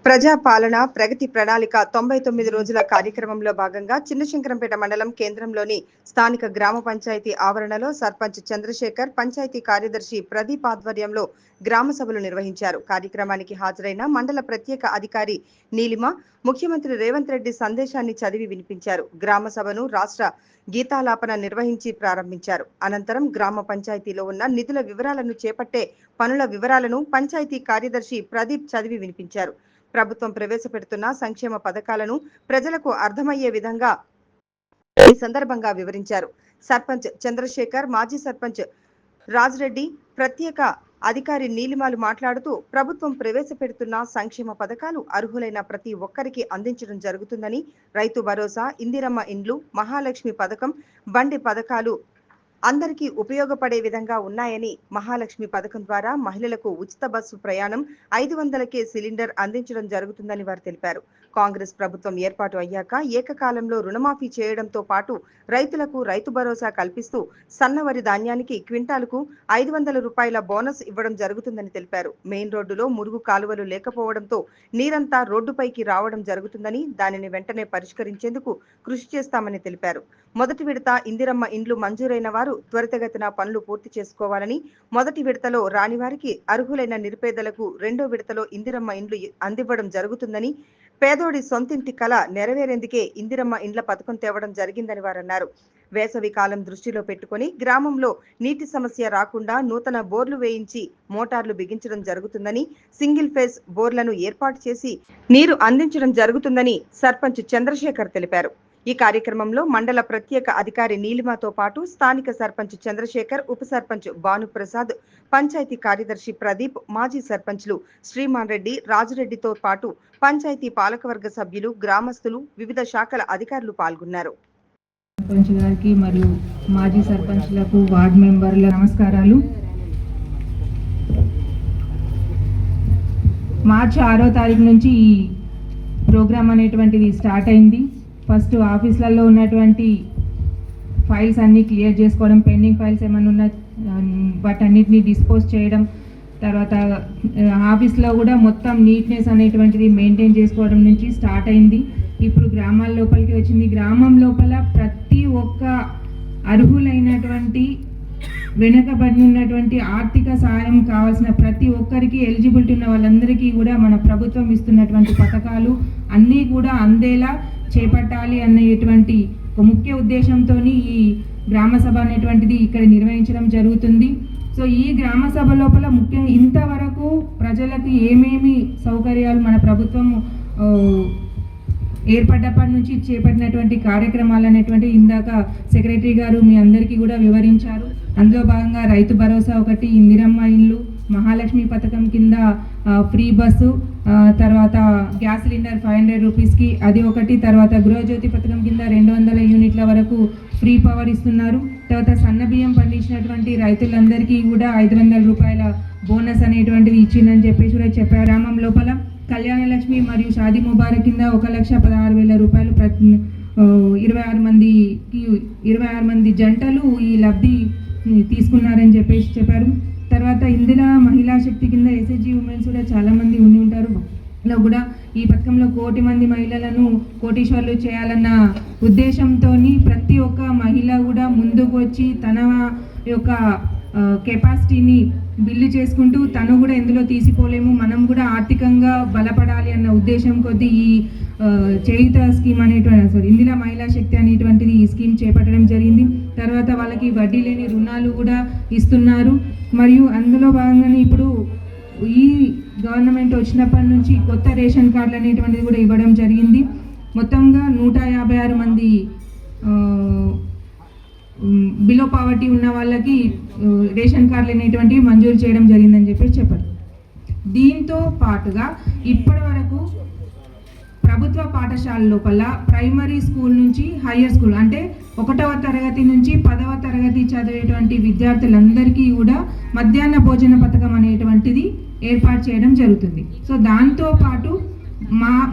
ప్రజా పాలన ప్రగతి ప్రణాళిక 99 రోజుల కార్యక్రమంలో భాగంగా చిన్నశంకరంపేట మండలం కేంద్రంలోని స్థానిక గ్రామ పంచాయతీ ఆవరణలో సర్పంచ్ చంద్రశేఖర్, పంచాయతీ కార్యదర్శి ప్రదీప్ ఆధ్వర్యంలో గ్రామ సభలు నిర్వహించారు. కార్యక్రమానికి హాజరైన మండల ప్రత్యేక అధికారి నీలిమ ముఖ్యమంత్రి రేవంత్ రెడ్డి సందేశాన్ని చదివి వినిపించారు. గ్రామ సభను రాష్ట్ర గీతాలాపన నిర్వహించి ప్రారంభించారు. అనంతరం గ్రామ పంచాయతీలో ఉన్న నిధుల వివరాలను చేపట్టే పనుల వివరాలను పంచాయతీ కార్యదర్శి ప్రదీప్ చదివి వినిపించారు. ప్రభుత్వం ప్రవేశపెడుతున్న సంక్షేమ పథకాలను ప్రజలకు అర్థమయ్యే విధంగా ఈ సందర్భంగా వివరించారు. సర్పంచ్ చంద్రశేఖర్, మాజీ సర్పంచ్ రాజ్రెడ్డి, ప్రత్యేక అధికారి నీలిమాలు మాట్లాడుతూ ప్రభుత్వం ప్రవేశపెడుతున్న సంక్షేమ పథకాలు అర్హులైన ప్రతి ఒక్కరికి అందించడం జరుగుతుందని, రైతు భరోసా, ఇందిరమ్మ ఇండ్లు, మహాలక్ష్మి పథకం, బండి పథకాలు అందరికీ ఉపయోగపడే విధంగా ఉన్నాయని, మహాలక్ష్మి పథకం ద్వారా మహిళలకు ఉచిత బస్సు ప్రయాణం, 500కే సిలిండర్ అందించడం జరుగుతుందని వారు తెలిపారు. కాంగ్రెస్ ప్రభుత్వం ఏర్పాటు అయ్యాక ఏకకాలంలో రుణమాఫీ చేయడంతో పాటు రైతులకు రైతు భరోసా కల్పిస్తూ సన్నవరి ధాన్యానికి క్వింటాలకు 500 రూపాయల బోనస్ ఇవ్వడం జరుగుతుందని తెలిపారు. మెయిన్ రోడ్డులో మురుగు కాలువలు లేకపోవడంతో నీరంతా రోడ్డుపైకి రావడం జరుగుతుందని, దానిని వెంటనే పరిష్కరించేందుకు కృషి చేస్తామని తెలిపారు. మొదటి విడత ఇందిరమ్మ ఇండ్లు మంజూరైన వారు త్వరితగతిన పనులు పూర్తి చేసుకోవాలని, మొదటి విడతలో రాని వారికి అర్హులైన నిరుపేదలకు రెండో విడతలో ఇందిరమ్మ ఇండ్లు అందివ్వడం జరుగుతుందని, పేదోడి సొంతింటి కల నెరవేరేందుకే ఇందిరమ్మ ఇండ్ల పథకం తేవడం జరిగిందని వారన్నారు. వేసవి కాలం దృష్టిలో పెట్టుకుని గ్రామంలో నీటి సమస్య రాకుండా నూతన బోర్లు వేయించి మోటార్లు బిగించడం జరుగుతుందని, సింగిల్ ఫేజ్ బోర్లను ఏర్పాటు చేసి నీరు అందించడం జరుగుతుందని సర్పంచ్ చంద్రశేఖర్ తెలిపారు. ఈ కార్యక్రమంలో మండల ప్రత్యేక అధికారి నీలిమతో పాటు స్థానిక సర్పంచ్ చంద్రశేఖర్, ఉప సర్పంచ్ భానుప్రసాద్, పంచాయతీ కార్యదర్శి ప్రదీప్, మాజీ సర్పంచ్లు శ్రీమాన్ రెడ్డి, రాజురెడ్డితో పాటు పంచాయతీ పాలకవర్గ సభ్యులు, గ్రామస్తులు, వివిధ శాఖల అధికారులు పాల్గొన్నారు. సర్పంచ్ గారికి మరియు మాజీ సర్పంచ్లకు, వార్డు మెంబర్ల నమస్కారాలు. మార్చి 6వ తారీఖు నుంచి ఈ ప్రోగ్రామ్ అనేటువంటిది స్టార్ట్ అయింది. ఫస్ట్ ఆఫీసులలో ఉన్నటువంటి ఫైల్స్ అన్నీ క్లియర్ చేసుకోవడం, పెండింగ్ ఫైల్స్ ఏమైనా ఉన్న వాటన్నిటిని డిస్పోజ్ చేయడం, తర్వాత ఆఫీస్లో కూడా మొత్తం నీట్నెస్ అనేటువంటిది మెయింటైన్ చేసుకోవడం నుంచి స్టార్ట్ అయింది. ఇప్పుడు గ్రామాల లోపలికి వచ్చింది. గ్రామం లోపల ప్రతి ఒక్క అర్హులైనటువంటి వెనుకబడి ఉన్నటువంటి ఆర్థిక సహాయం కావాల్సిన ప్రతి ఒక్కరికి, ఎలిజిబిలిటీ ఉన్న వాళ్ళందరికీ కూడా మన ప్రభుత్వం ఇస్తున్నటువంటి పథకాలు అన్నీ కూడా అందేలా చేపట్టాలి అనేటువంటి ఒక ముఖ్య ఉద్దేశంతో ఈ గ్రామ సభ అనేటువంటిది ఇక్కడ నిర్వహించడం జరుగుతుంది. సో ఈ గ్రామ సభ లోపల ముఖ్యంగా ఇంతవరకు ప్రజలకు ఏమేమి సౌకర్యాలు మన ప్రభుత్వం ఏర్పడ్డప్పటి నుంచి చేపట్టినటువంటి కార్యక్రమాలు అనేటువంటి ఇందాక సెక్రటరీ గారు మీ అందరికీ కూడా వివరించారు. అందులో భాగంగా రైతు భరోసా ఒకటి, ఇందిరమ్మ ఇల్లు, మహాలక్ష్మి పథకం కింద ఫ్రీ బస్సు, తర్వాత గ్యాస్ సిలిండర్ 500 రూపీస్కి అది ఒకటి, తర్వాత గృహజ్యోతి పథకం కింద 200 యూనిట్ల వరకు ఫ్రీ పవర్ ఇస్తున్నారు. తర్వాత సన్నబియ్యం పండించినటువంటి రైతులందరికీ కూడా 500 రూపాయల బోనస్ అనేటువంటిది ఇచ్చిందని చెప్పేసి కూడా చెప్పారు. గ్రామం లోపల కళ్యాణ లక్ష్మి మరియు షాదీ ముబారక్ కింద 1,16,000 రూపాయలు 26 మంది జంటలు ఈ లబ్ధి తీసుకున్నారని చెప్పేసి చెప్పారు. తర్వాత ఇందిరా మహిళా శక్తి కింద ఎస్హెచ్జి ఉమెన్స్ కూడా చాలామంది ఉండి ఉంటారు. ఇలా కూడా ఈ పథకంలో 1 కోటి మంది మహిళలను కోటీశ్వర్లు చేయాలన్న ఉద్దేశంతో ప్రతి ఒక్క మహిళ కూడా ముందుకు వచ్చి తన యొక్క కెపాసిటీని బిల్లు చేసుకుంటూ తను కూడా ఎందులో తీసిపోలేము, మనం కూడా ఆర్థికంగా బలపడాలి అన్న ఉద్దేశం కొద్దీ ఈ చేయుత స్కీమ్ అనేటువంటి ఇందిరా మహిళా శక్తి అనేటువంటిది ఈ స్కీమ్ చేపట్టడం జరిగింది. తర్వాత వాళ్ళకి వడ్డీ లేని రుణాలు కూడా ఇస్తున్నారు. మరియు అందులో భాగంగానే ఇప్పుడు ఈ గవర్నమెంట్ వచ్చినప్పటి నుంచి కొత్త రేషన్ కార్డులు అనేటువంటిది కూడా ఇవ్వడం జరిగింది. మొత్తంగా 156 మంది బిలో పావర్టీ ఉన్న వాళ్ళకి రేషన్ కార్డులు అనేటువంటివి మంజూరు చేయడం జరిగిందని చెప్పేసి చెప్పారు. దీంతో పాటుగా ఇప్పటి వరకు ప్రభుత్వ పాఠశాల లోపల ప్రైమరీ స్కూల్ నుంచి హయ్యర్ స్కూల్ అంటే 1వ తరగతి నుంచి 10వ తరగతి చదివేటువంటి విద్యార్థులందరికీ కూడా మధ్యాహ్న భోజన పథకం అనేటువంటిది ఏర్పాటు చేయడం జరుగుతుంది. సో దాంతో పాటు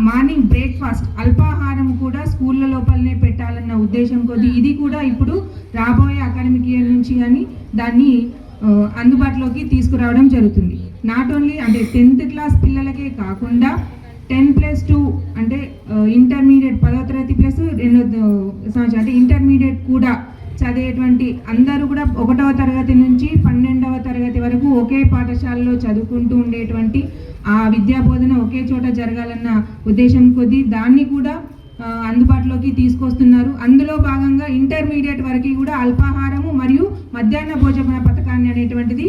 మార్నింగ్ బ్రేక్ఫాస్ట్ అల్పాహారం కూడా స్కూళ్ళ లోపలనే పెట్టాలన్న ఉద్దేశం కొద్దీ ఇది కూడా ఇప్పుడు రాబోయే అకాడమిక్ ఇయర్ నుంచి కానీ దాన్ని అందుబాటులోకి తీసుకురావడం జరుగుతుంది. నాట్ ఓన్లీ అంటే 10th క్లాస్ పిల్లలకే కాకుండా 10+2 అంటే ఇంటర్మీడియట్ 10వ తరగతి ప్లస్ 2వ సంవత్సరం అంటే ఇంటర్మీడియట్ కూడా చదివేటువంటి అందరూ కూడా 1వ తరగతి నుంచి 12వ తరగతి వరకు ఒకే పాఠశాలలో చదువుకుంటూ ఉండేటువంటి ఆ విద్యా బోధన ఒకే చోట జరగాలన్న ఉద్దేశం కొద్దీ దాన్ని కూడా అందుబాటులోకి తీసుకొస్తున్నారు. అందులో భాగంగా ఇంటర్మీడియట్ వరకు కూడా అల్పాహారము మరియు మధ్యాహ్న భోజన పథకాన్ని అనేటువంటిది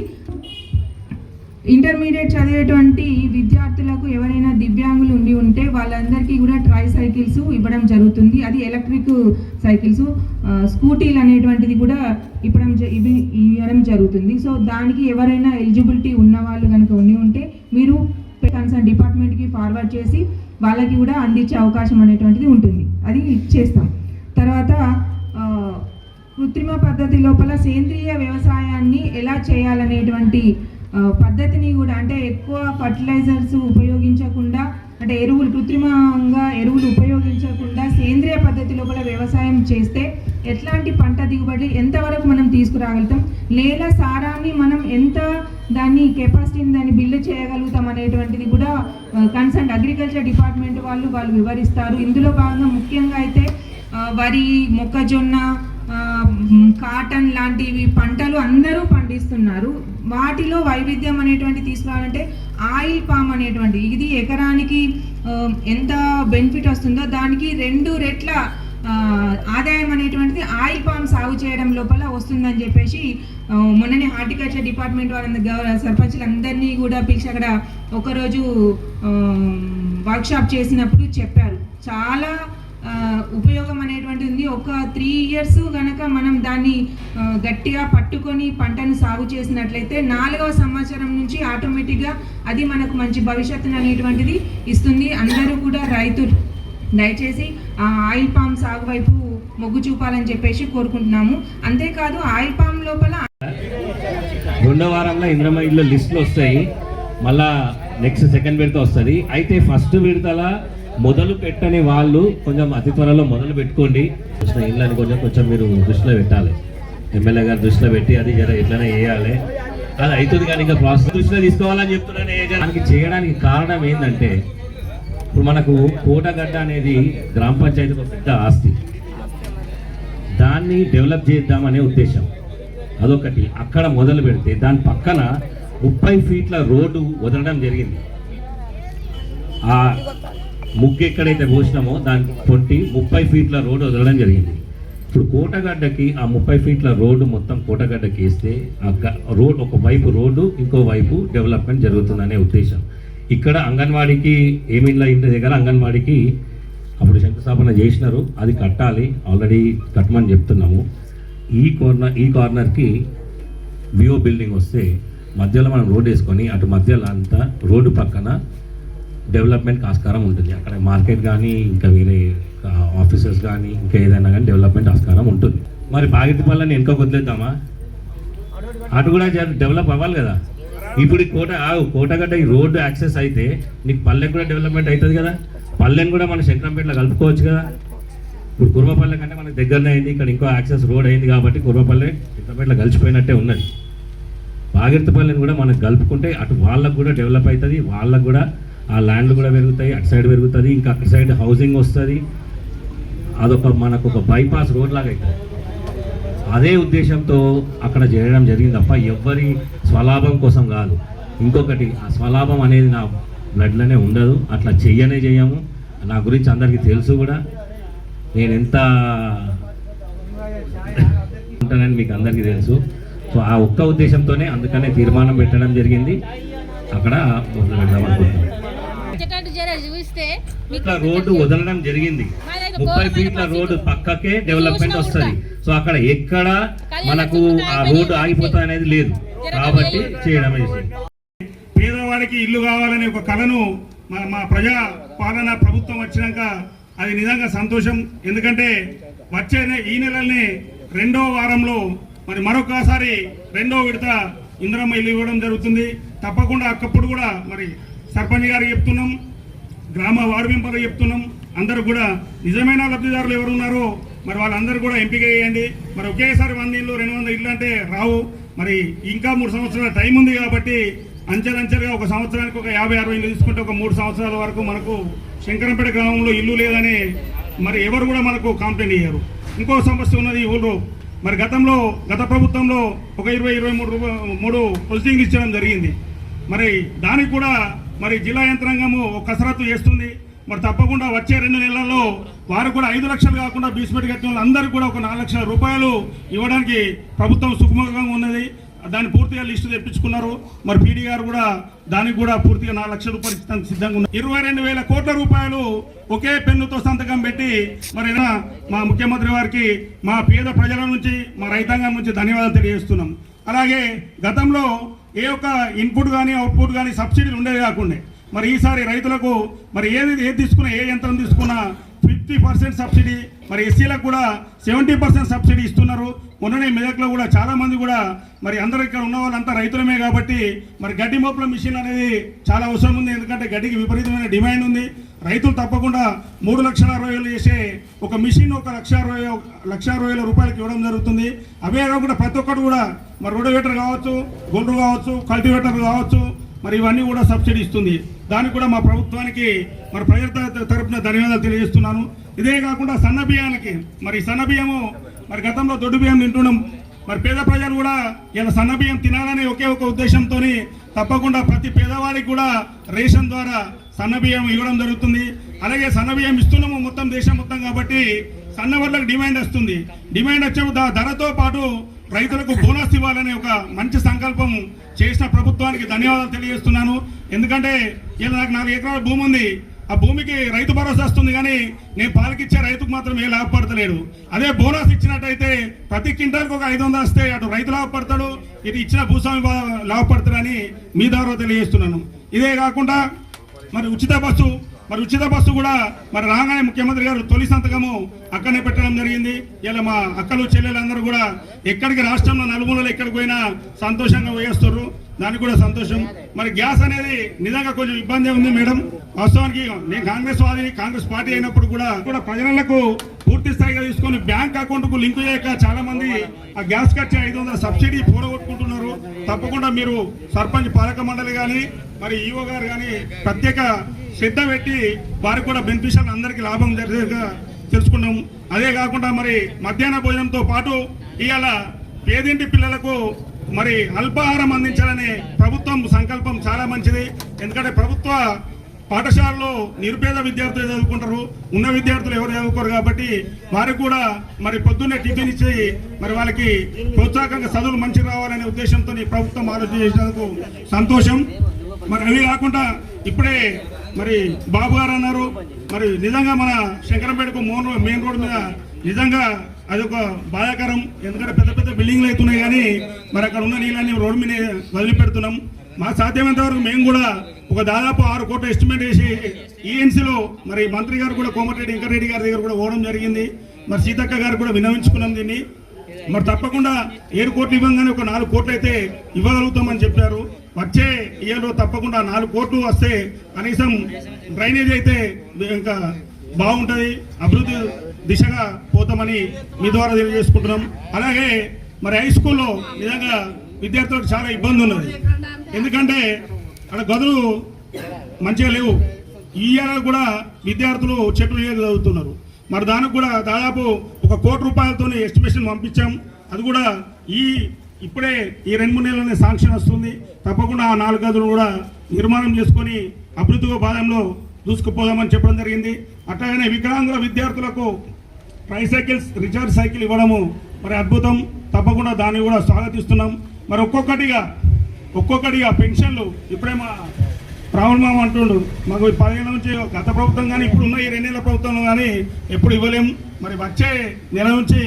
ఇంటర్మీడియట్ చదివేటువంటి విద్యార్థులకు ఎవరైనా దివ్యాంగులు ఉంటే వాళ్ళందరికీ కూడా ట్రై సైకిల్స్ ఇవ్వడం జరుగుతుంది. అది ఎలక్ట్రిక్ సైకిల్స్, స్కూటీలు అనేటువంటిది కూడా ఇవ్వడం జరుగుతుంది. సో దానికి ఎవరైనా ఎలిజిబిలిటీ ఉన్న వాళ్ళు కనుక ఉంటే మీరు కన్సర్న్ డిపార్ట్మెంట్కి ఫార్వర్డ్ చేసి వాళ్ళకి కూడా అందించే అవకాశం అనేటువంటిది ఉంటుంది. అది చేస్తాం. తర్వాత కృత్రిమ పద్ధతి లోపల సేంద్రియ వ్యవసాయాన్ని ఎలా చేయాలనేటువంటి పద్ధతిని కూడా అంటే ఎక్కువ ఫర్టిలైజర్స్ ఉపయోగించకుండా అంటే కృత్రిమంగా ఎరువులు ఉపయోగించకుండా సేంద్రియ పద్ధతి లోపల వ్యవసాయం చేస్తే ఎట్లాంటి పంట దిగుబడి ఎంతవరకు మనం తీసుకురాగలుగుతాం, నేల సారాన్ని మనం ఎంత దాన్ని కెపాసిటీని దాన్ని బిల్డ్ చేయగలుగుతాం అనేటువంటిది కూడా కన్సర్న్ అగ్రికల్చర్ డిపార్ట్మెంట్ వాళ్ళు వివరిస్తారు. ఇందులో భాగంగా ముఖ్యంగా అయితే వరి, మొక్కజొన్న, కాటన్ లాంటివి పంటలు అందరూ పండిస్తున్నారు. వాటిలో వైవిధ్యం అనేటువంటి తీసుకురావాలంటే ఆయిల్ పామ్ అనేటువంటి ఇది ఎకరానికి ఎంత బెనిఫిట్ వస్తుందో దానికి 2 రెట్ల ఆదాయం అనేటువంటిది ఆయిల్ పామ్ సాగు చేయడం లోపల వస్తుందని చెప్పేసి మొన్ననే హార్టికల్చర్ డిపార్ట్మెంట్ వాళ్ళ సర్పంచులందరినీ కూడా పిలిచి అక్కడ ఒకరోజు వర్క్షాప్ చేసినప్పుడు చెప్పారు. చాలా ఉపయోగం అనేటువంటి ఉంది. ఒక 3 years కనుక మనం దాన్ని గట్టిగా పట్టుకొని పంటను సాగు చేసినట్లయితే 4వ సంవత్సరం నుంచి ఆటోమేటిక్గా అది మనకు మంచి భవిష్యత్తును అనేటువంటిది ఇస్తుంది. అందరూ కూడా రైతులు దయచేసి ఆ ఆయిల్ పామ్ సాగు వైపు మొగ్గు చూపాలని చెప్పేసి కోరుకుంటున్నాము. అంతేకాదు ఆయిల్ పామ్ లోపల 2వ వారంలో ఇంద్రమ్మ ఇళ్ళ లిస్టులు వస్తాయి. మళ్ళా నెక్స్ట్ సెకండ్ విడత వస్తుంది. అయితే ఫస్ట్ విడతల మొదలు పెట్టని వాళ్ళు కొంచెం అతి త్వరలో మొదలు పెట్టుకోండి. ఇళ్ళని కొంచెం మీరు దృష్టిలో పెట్టాలి. ఎమ్మెల్యే గారు దృష్టిలో పెట్టి అది జర ఎట్లనే వేయాలి. అది అవుతుంది కానీ ఇంకా ప్రాసెస్ దృష్టిలో తీసుకోవాలని చెప్తున్నాను. దానికి చేయడానికి కారణం ఏంటంటే ఇప్పుడు మనకు కోటగడ్డ అనేది గ్రామ పంచాయతీకి ఒక పెద్ద ఆస్తి. దాన్ని డెవలప్ చేద్దామనే ఉద్దేశం అదొకటి. అక్కడ మొదలు పెడితే దాని పక్కన 30 feet రోడ్డు వదలడం జరిగింది. ఆ ముగ్గు ఎక్కడైతే పోసినామో దాని 30 feet రోడ్డు వదలడం జరిగింది. ఇప్పుడు కోటగడ్డకి ఆ 30 feet రోడ్డు మొత్తం కోటగడ్డకి వేస్తే ఆ రోడ్ ఒక వైపు రోడ్డు ఇంకో వైపు డెవలప్మెంట్ జరుగుతుందనే ఉద్దేశం. ఇక్కడ అంగన్వాడీకి ఏమిళ్ళ ఇంటి దగ్గర అంగన్వాడీకి అప్పుడు శంకుస్థాపన చేసినారు. అది కట్టాలి, ఆల్రెడీ కట్టమని చెప్తున్నాము. ఈ కార్నర్కి వివో బిల్డింగ్ వస్తే మధ్యలో మనం రోడ్ వేసుకొని అటు మధ్యలో అంతా రోడ్డు పక్కన డెవలప్మెంట్ ఆస్కారం ఉంటుంది. అక్కడ మార్కెట్ కానీ ఇంకా వేరే ఆఫీసెస్ కానీ ఇంకా ఏదైనా కానీ డెవలప్మెంట్ ఆస్కారం ఉంటుంది. మరి బాగిటిపల్లని వెనుక వదిలేద్దామా? అటు కూడా డెవలప్ అవ్వాలి కదా. ఇప్పుడు కోటగడ్డ ఈ రోడ్డు యాక్సెస్ అయితే నీకు పల్లెకి కూడా డెవలప్మెంట్ అవుతుంది కదా. పల్లెని కూడా మన శంకరంపేటలో కలుపుకోవచ్చు కదా. ఇప్పుడు కుర్మపల్లె కంటే మనకు దగ్గరనే అయింది. ఇక్కడ ఇంకో యాక్సెస్ రోడ్ అయింది కాబట్టి కుర్మపల్లె శంకరంపేటలో కలిసిపోయినట్టే ఉన్నది. బాగిరిపల్లెని కూడా మనకు కలుపుకుంటే అటు వాళ్ళకు కూడా డెవలప్ అవుతుంది, వాళ్ళకు కూడా ఆ ల్యాండ్లు కూడా పెరుగుతాయి, అటు సైడ్ పెరుగుతుంది, ఇంకా అటు సైడ్ హౌసింగ్ వస్తుంది. మనకు ఒక బైపాస్ రోడ్ లాగా అవుతుంది. అదే ఉద్దేశంతో అక్కడ చేయడం జరిగింది తప్ప ఎవ్వరి స్వలాభం కోసం కాదు. ఇంకొకటి ఆ స్వలాభం అనేది నా బ్లడ్లోనే ఉండదు. అట్లా చేయము. నా గురించి అందరికీ తెలుసు కూడా. నేను ఎంత ఉంటానని మీకు అందరికీ తెలుసు. సో ఆ ఒక్క ఉద్దేశంతోనే అందుకనే తీర్మానం పెట్టడం జరిగింది. అక్కడ మొదలు పెడదాం అనుకుంటున్నాను. రోడ్డు వదలడం జరిగింది. 30 feet రోడ్డు పక్కకే డెవలప్మెంట్ వస్తుంది. సో అక్కడ ఎక్కడ మనకు ఆ రోడ్డు ఆగిపోతుంది అనేది లేదు కాబట్టి చేయడం. పేదవాడికి ఇల్లు కావాలనే ఒక కళను మా ప్రజా పాలన ప్రభుత్వం వచ్చినాక అది నిజంగా సంతోషం. ఎందుకంటే వచ్చే ఈ నెలనే 2వ వారంలో మరొకసారి 2వ విడత ఇందిరమ్మ ఇల్లు ఇవ్వడం జరుగుతుంది. తప్పకుండా అక్కప్పుడు కూడా సర్పంచ్ గారికి చెప్తున్నాం, గ్రామ వార్డు మెంబర్లు చెప్తున్నాం, అందరూ కూడా నిజమైన లబ్ధిదారులు ఎవరు ఉన్నారో వాళ్ళందరూ కూడా ఎంపిక చేయండి. ఒకేసారి 100 ఇళ్ళు 200 ఇళ్ళు అంటే రావు. ఇంకా 3 సంవత్సరాల టైం ఉంది కాబట్టి అంచెలంచెలుగా ఒక సంవత్సరానికి ఒక 50-60 ఇల్లు తీసుకుంటే ఒక 3 సంవత్సరాల వరకు మనకు శంకరంపేట గ్రామంలో ఇల్లు లేదని మరి ఎవరు కూడా మనకు కంప్లైంట్ ఇయ్యారు. ఇంకో సమస్య ఉన్నది ఈ ఊళ్ళో. మరి గత ప్రభుత్వంలో ఒక 20-23 ప్రొసీడింగ్ ఇచ్చడం జరిగింది. మరి దానికి కూడా మరి జిల్లా యంత్రాంగము కసరత్తు చేస్తుంది. మరి తప్పకుండా వచ్చే 2 నెలల్లో వారు కూడా 5 లక్షలు కాకుండా బీస్మెంట్ కట్టిన వాళ్ళందరికీ కూడా ఒక 4 లక్షల రూపాయలు ఇవ్వడానికి ప్రభుత్వం సుముఖంగా ఉన్నది. దాన్ని పూర్తిగా లిస్టు తెప్పించుకున్నారు. మరి పీడీ గారు కూడా దానికి కూడా పూర్తిగా 4 లక్షల రూపాయలు ఇస్తానికి సిద్ధంగా ఉన్నారు. 22,000 కోట్ల రూపాయలు ఒకే పెన్నుతో సంతకం పెట్టి మరి మా ముఖ్యమంత్రి వారికి మా పేద ప్రజల నుంచి మా రైతాంగం నుంచి ధన్యవాదాలు తెలియజేస్తున్నాం. అలాగే గతంలో ఏ ఒక్క ఇన్పుట్ కానీ అవుట్పుట్ కానీ సబ్సిడీలు ఉండేవి కాకుండా మరి ఈసారి రైతులకు మరి ఏది తీసుకున్నా ఏ యంత్రం తీసుకున్నా 50% సబ్సిడీ, మరి ఎస్సీలకు కూడా 70% సబ్సిడీ ఇస్తున్నారు. మొన్ననే మెదక్లో కూడా చాలా మంది కూడా మరి అందరూ ఇక్కడ ఉన్న వాళ్ళంతా రైతులమే కాబట్టి మరి గడ్డి మోపుల మిషన్ అనేది చాలా అవసరం ఉంది. ఎందుకంటే గడ్డికి విపరీతమైన డిమాండ్ ఉంది. రైతులు తప్పకుండా 3,60,000 చేసే ఒక మిషన్ 1,60,000 రూపాయలకి ఇవ్వడం జరుగుతుంది. అవే కాకుండా ప్రతి ఒక్కరు కూడా మరి రోడోవేటర్ కావచ్చు, గుండ్రు కావచ్చు, కల్టివేటర్ కావచ్చు, మరి ఇవన్నీ కూడా సబ్సిడీ ఇస్తుంది. దానికి కూడా మా ప్రభుత్వానికి మరి ప్రజల తరపున ధన్యవాదాలు తెలియజేస్తున్నాను. ఇదే కాకుండా సన్న బియ్యానికి మరి సన్న బియ్యము మరి గతంలో దొడ్డు బియ్యం తింటున్నాం. మరి పేద ప్రజలు కూడా ఇలా సన్న బియ్యం తినాలనే ఒకే ఒక ఉద్దేశంతో తప్పకుండా ప్రతి పేదవాడికి కూడా రేషన్ ద్వారా సన్న బియ్యం ఇవ్వడం జరుగుతుంది. అలాగే సన్న బియ్యం ఇస్తున్నాము మొత్తం దేశం మొత్తం కాబట్టి సన్న వడ్లకు డిమాండ్ వస్తుంది. డిమాండ్ వచ్చే ధరతో పాటు రైతులకు బోనస్ ఇవ్వాలనే ఒక మంచి సంకల్పం చేసిన ప్రభుత్వానికి ధన్యవాదాలు తెలియజేస్తున్నాను. ఎందుకంటే ఇలా నాకు 4 ఎకరాల భూమి ఉంది. ఆ భూమికి రైతు భరోసా వస్తుంది కానీ నేను పాలకిచ్చే రైతుకు మాత్రం ఏ లాభపడతలేడు. అదే బోనస్ ఇచ్చినట్టయితే ప్రతి క్వింటాల్కి ఒక 500 వస్తే అటు రైతు లాభపడతాడు, ఇది ఇచ్చిన భూస్వామి లాభపడతాడని మీ ద్వారా తెలియజేస్తున్నాను. ఇదే కాకుండా మరి ఉచిత బస్సు కూడా మరి రాగానే ముఖ్యమంత్రి గారు తొలి సంతకము అక్కడనే పెట్టడం జరిగింది. ఇలా మా అక్కలు చెల్లెలందరూ కూడా ఎక్కడికి రాష్ట్రంలో నలుమూలలో ఎక్కడికి పోయినా సంతోషంగా వేస్తారు. దానికి కూడా సంతోషం. మరి గ్యాస్ అనేది నిజంగా కొంచెం ఇబ్బంది ఉంది మేడం. వాస్తవానికి నేను కాంగ్రెస్ పార్టీ అయినప్పుడు కూడా ప్రజలకు పూర్తి స్థాయిగా తీసుకొని బ్యాంక్ అకౌంట్ కు లింక్ చేయక చాలా మంది ఆ గ్యాస్ కట్టే 500 సబ్సిడీ పూడగొట్టుకుంటున్నారు. తప్పకుండా మీరు సర్పంచ్ పాలక మండలి కానీ మరి ఈఓ గారు కానీ ప్రత్యేక శ్రద్ధ పెట్టి వారికి కూడా బెనిఫిషియల్ అందరికీ లాభం జరిగేగా తెలుసుకున్నాం. అదే కాకుండా మరి మధ్యాహ్న భోజనంతో పాటు ఇవాళ పేదింటి పిల్లలకు మరి అల్పాహారం అందించాలనే ప్రభుత్వం సంకల్పం చాలా మంచిది. ఎందుకంటే ప్రభుత్వ పాఠశాలలో నిరుపేద విద్యార్థులు చదువుకుంటారు, ఉన్న విద్యార్థులు ఎవరు చదువుకోరు కాబట్టి వారికి కూడా మరి పొద్దున్నే టిఫిన్ ఇచ్చి మరి వాళ్ళకి ప్రోత్సాహకంగా చదువులు మంచి రావాలనే ఉద్దేశంతో ప్రభుత్వం ఆలోచన చేసినందుకు సంతోషం. మరి అవి కాకుండా ఇప్పుడే మరి బాబు గారు అన్నారు, మరి నిజంగా మన శంకరంపేటకు మెయిన్ రోడ్ మీద నిజంగా అదొక బాధాకరం. ఎందుకంటే పెద్ద పెద్ద బిల్డింగ్లు అవుతున్నాయి కానీ మరి అక్కడ ఉన్న నీళ్ళని రోడ్డు మీద వదిలిపెడుతున్నాం. మా సాధ్యమైనంత వరకు మేము కూడా ఒక దాదాపు 6 కోట్ల ఎస్టిమేట్ వేసి ఈఎన్సీలో మరి మంత్రి గారు కూడా కోమటిరెడ్డి వెంకటరెడ్డి గారి దగ్గర కూడా పోవడం జరిగింది. మరి సీతక్క గారు కూడా విన్నవించుకున్నాం దీన్ని. మరి తప్పకుండా 7 కోట్లు ఇవ్వగానే ఒక 4 కోట్లు అయితే ఇవ్వగలుగుతామని చెప్పారు. వచ్చే ఇయర్లో తప్పకుండా 4 కోట్లు వస్తే కనీసం డ్రైనేజ్ అయితే ఇంకా బాగుంటుంది, అభివృద్ధి దిశగా పోతామని మీ ద్వారా తెలియజేసుకుంటున్నాం. అలాగే మరి హై స్కూల్లో నిజంగా విద్యార్థులకు చాలా ఇబ్బంది ఉన్నది. ఎందుకంటే అక్కడ గదులు మంచిగా లేవు. ఈ ఏడాది కూడా విద్యార్థులు చెట్లు చదువుతున్నారు. మరి దానికి కూడా దాదాపు 1 కోటి రూపాయలతో ఎస్టిమేషన్ పంపించాం. అది కూడా ఇప్పుడే ఈ 2-3 నెలలనే శాంక్షన్ వస్తుంది. తప్పకుండా ఆ 4 గదులు కూడా నిర్మాణం చేసుకొని అభివృద్ధి భాగంలో దూసుకుపోదామని చెప్పడం జరిగింది. అట్లాగనే వికలాంగుల విద్యార్థులకు ట్రైసైకిల్స్ రీఛార్జ్ సైకిల్ ఇవ్వడము మరి అద్భుతం. తప్పకుండా దాన్ని కూడా స్వాగతిస్తున్నాం. మరి ఒక్కొక్కటిగా పెన్షన్లు ఇప్పుడే మా ప్రాబ్లం అంటుండు, మాకు 10 ఏళ్ళ నుంచి గత ప్రభుత్వం కానీ ఇప్పుడు ఉన్న ఈ 2 నెలల ప్రభుత్వంలో కానీ ఎప్పుడు ఇవ్వలేం. మరి వచ్చే నెల నుంచి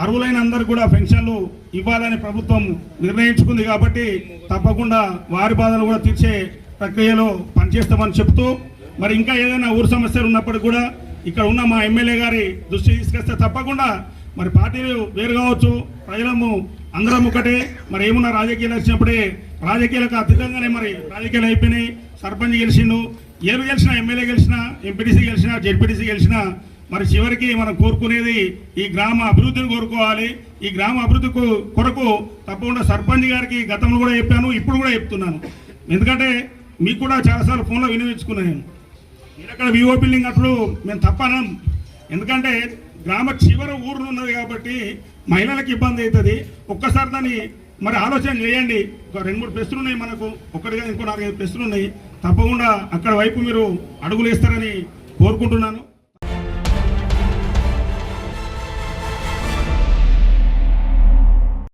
అర్హులైన అందరూ కూడా పెన్షన్లు ఇవ్వాలని ప్రభుత్వం నిర్ణయించుకుంది కాబట్టి తప్పకుండా వారి బాధలు కూడా తీర్చే ప్రక్రియలో పనిచేస్తామని చెప్తూ మరి ఇంకా ఏదైనా ఊరు సమస్యలు ఉన్నప్పుడు కూడా ఇక్కడ ఉన్న మా ఎమ్మెల్యే గారి దృష్టి తీసుకొస్తే తప్పకుండా మరి పార్టీలు వేరు కావచ్చు, ప్రజలము అందరం ఒకటే. మరి ఏమున్నా రాజకీయాలు వచ్చినప్పుడే రాజకీయాలకు అతీతంగానే మరి రాజకీయాలు అయిపోయినాయి. సర్పంచ్ గెలిచిండు, ఏరు గెలిచినా, ఎమ్మెల్యే గెలిచినా, ఎంపీటీసీ గెలిచినా, జెడ్పీటీసీ గెలిచినా మరి చివరికి మనం కోరుకునేది ఈ గ్రామ అభివృద్ధిని కోరుకోవాలి. ఈ గ్రామ అభివృద్ధి కొరకు తప్పకుండా సర్పంచ్ గారికి గతంలో కూడా చెప్పాను, ఇప్పుడు కూడా చెప్తున్నాను. ఎందుకంటే మీకు కూడా చాలాసార్లు ఫోన్లో వినియోగించుకున్నాను నేను. మీరు అక్కడ వివో బిల్డింగ్ అప్పుడు మేము తప్పనం, ఎందుకంటే గ్రామ చివర ఊరు ఉన్నది కాబట్టి మహిళలకు ఇబ్బంది అవుతుంది. ఒక్కసారి దాన్ని మరి ఆలోచన చేయండి. ఒక 2-3 ప్రెస్లు ఉన్నాయి మనకు, ఒక్కటిగా ఇంకో 4-5 ప్రెస్లు ఉన్నాయి. తప్పకుండా అక్కడ వైపు మీరు అడుగులు వేస్తారని కోరుకుంటున్నాను.